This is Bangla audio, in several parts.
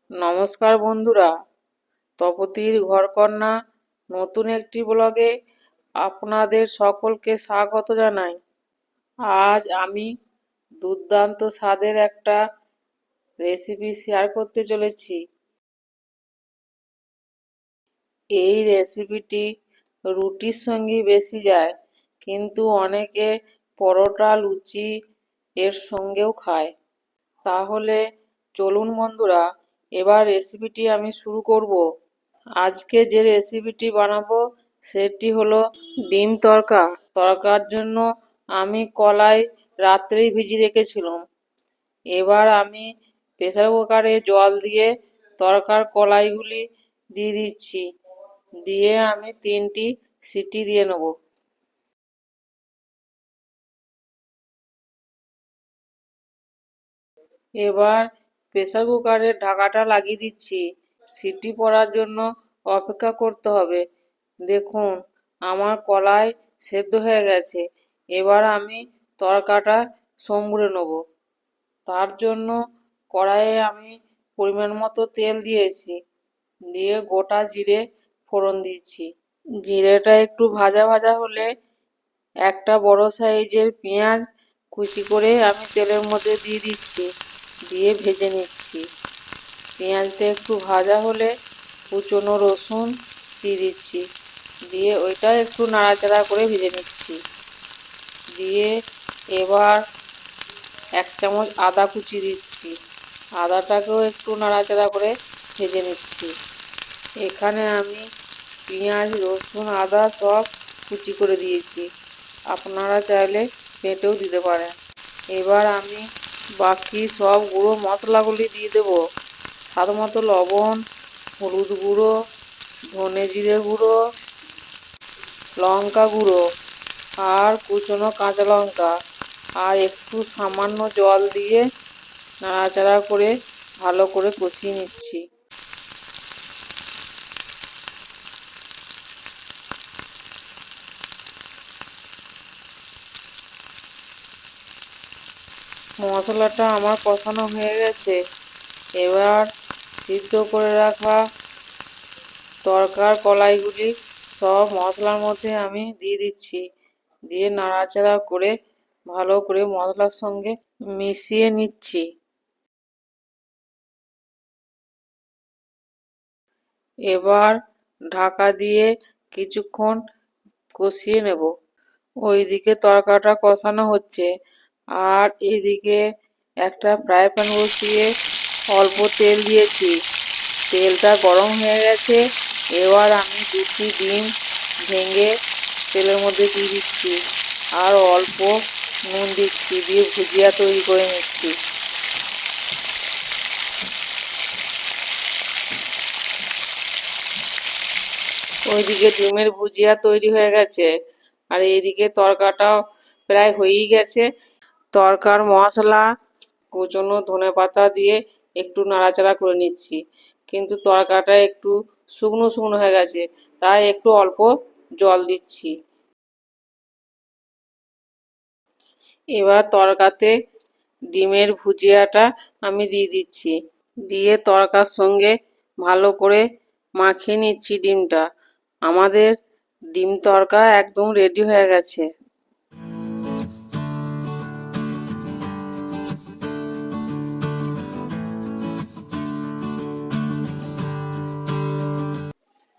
নমস্কার বন্ধুরা, তপতির ঘরকন্না নতুন একটি ব্লগে আপনাদের সকলকে স্বাগত জানাই। আজ আমি দুর্দান্ত স্বাদের একটা রেসিপি শেয়ার করতে চলেছি। এই রেসিপিটি রুটির সঙ্গে বেশি যায়, কিন্তু অনেকে পরোটা, লুচি এর সঙ্গেও খায়। তাহলে চলুন বন্ধুরা, এবার রেসিপিটি আমি শুরু করব। আজকে যে রেসিপিটি বানাবো সেটি হলো ডিম তড়কা। তড়কার জন্য আমি কলাই রাত্রেই ভিজিয়ে রেখেছিলাম। এবার আমি প্রেসার কুকারে জল দিয়ে তড়কার কলাইগুলি দিয়ে দিচ্ছি, দিয়ে আমি 3টি সিটি দিয়ে নেব। এবার প্রেসার কুকারের ঢাকাটা লাগিয়ে দিচ্ছি। সিটি পড়ার জন্য অপেক্ষা করতে হবে। দেখুন, আমার কলাই সেদ্ধ হয়ে গেছে। এবার আমি তড়কাটা সম্বুরে নেব। তার জন্য কড়াইয়ে আমি পরিমাণ মতো তেল দিয়েছি, দিয়ে গোটা জিরে ফোড়ন দিচ্ছি। জিরেটা একটু ভাজা ভাজা হলে একটা বড় সাইজের পেঁয়াজ কুচি করে আমি তেলের মধ্যে দিয়ে দিচ্ছি, দিয়ে ভেজে নিচ্ছি। পেঁয়াজটা একটু ভাজা হলে কুচনো রসুন দিয়ে দিচ্ছি, দিয়ে ওইটা একটু নাড়াচাড়া করে ভেজে নিচ্ছি। দিয়ে এবার 1 চামচ আদা কুচি দিচ্ছি, আদাটাকেও একটু নাড়াচাড়া করে ভেজে নিচ্ছি। এখানে আমি পেঁয়াজ, রসুন, আদা সব কুচি করে দিয়েছি, আপনারা চাইলে বেটেও দিতে পারেন। এবার আমি বাকি সব গুঁড়ো মশলাগুলি দিয়ে দেবো। স্বাদ মতো লবণ, হলুদ গুঁড়ো, ধনে জিরে গুঁড়ো, লঙ্কা গুঁড়ো আর কুচনো কাঁচা লঙ্কা, আর একটু সামান্য জল দিয়ে নাড়াচাড়া করে ভালো করে কষিয়ে নিচ্ছি। মশলাটা আমার কষানো হয়ে গেছে। এবার সিদ্ধ করে রাখা তড়কার কলাইগুলি সব মশলার মধ্যে আমি দিয়ে দিচ্ছি, দিয়ে নাড়াচাড়া করে ভালো করে মশলার সঙ্গে মিশিয়ে নিচ্ছি। এবার ঢাকা দিয়ে কিছুক্ষণ কষিয়ে নেব। ওইদিকে তরকাটা কষানো হচ্ছে, আর এইদিকে একটা ফ্রাই প্যান বসিয়ে অল্প তেল দিয়েছি। তেলটা গরম হয়ে গেছে। এবার আমি 2টি ডিম ভেঙে তেলের মধ্যে দিয়ে দিচ্ছি, আর অল্প নুন দিচ্ছি, দিয়ে ভুজিয়া তৈরি করে নিচ্ছি। ওইদিকে ডিমের ভুজিয়া তৈরি হয়ে গেছে, আর এইদিকে তরকাটাও প্রায় হয়েই গেছে। তরকার মশলা, কুচনো ধনেপাতা দিয়ে একটু নাড়াচাড়া করে নিচ্ছি, কিন্তু তরকাটা একটু শুকনো শুকনো হয়ে গেছে, তাই একটু অল্প জল দিচ্ছি। এবার তরকাতে ডিমের ভুজিয়াটা আমি দিয়ে দিচ্ছি, দিয়ে তরকার সঙ্গে ভালো করে মাখিয়ে নিচ্ছি ডিমটা। আমাদের ডিম তরকা একদম রেডি হয়ে গেছে।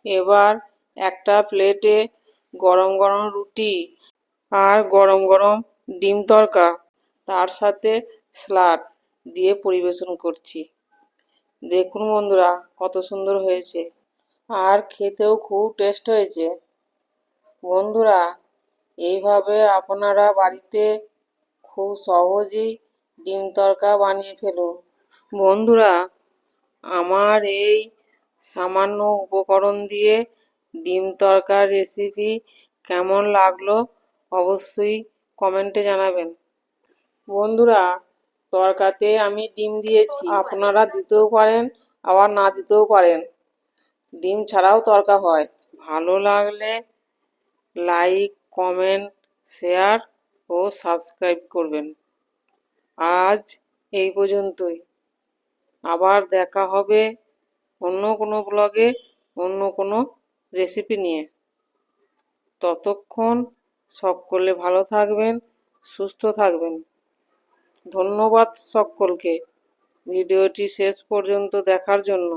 এবার একটা প্লেটে গরম গরম রুটি আর গরম গরম ডিম তড়কা, তার সাথে স্যালাড দিয়ে পরিবেশন করছি। দেখুন বন্ধুরা, কত সুন্দর হয়েছে, আর খেতেও খুব টেস্ট হয়েছে। বন্ধুরা, এইভাবে আপনারা বাড়িতে খুব সহজেই ডিম তড়কা বানিয়ে ফেলুন। বন্ধুরা, আমার এই সামান্য উপকরণ দিয়ে ডিম তড়কার রেসিপি কেমন লাগলো অবশ্যই কমেন্টে জানাবেন। বন্ধুরা, তড়কাতে আমি ডিম দিয়েছি, আপনারা দিতেও পারেন আবার না দিতেও পারেন। ডিম ছাড়াও তড়কা হয়। ভালো লাগলে লাইক, কমেন্ট, শেয়ার ও সাবস্ক্রাইব করবেন। আজ এই পর্যন্তই। আবার দেখা হবে অন্য কোনো ব্লগে অন্য কোনো রেসিপি নিয়ে। ততক্ষণ সকলে ভালো থাকবেন, সুস্থ থাকবেন। ধন্যবাদ সকলকে ভিডিওটি শেষ পর্যন্ত দেখার জন্য।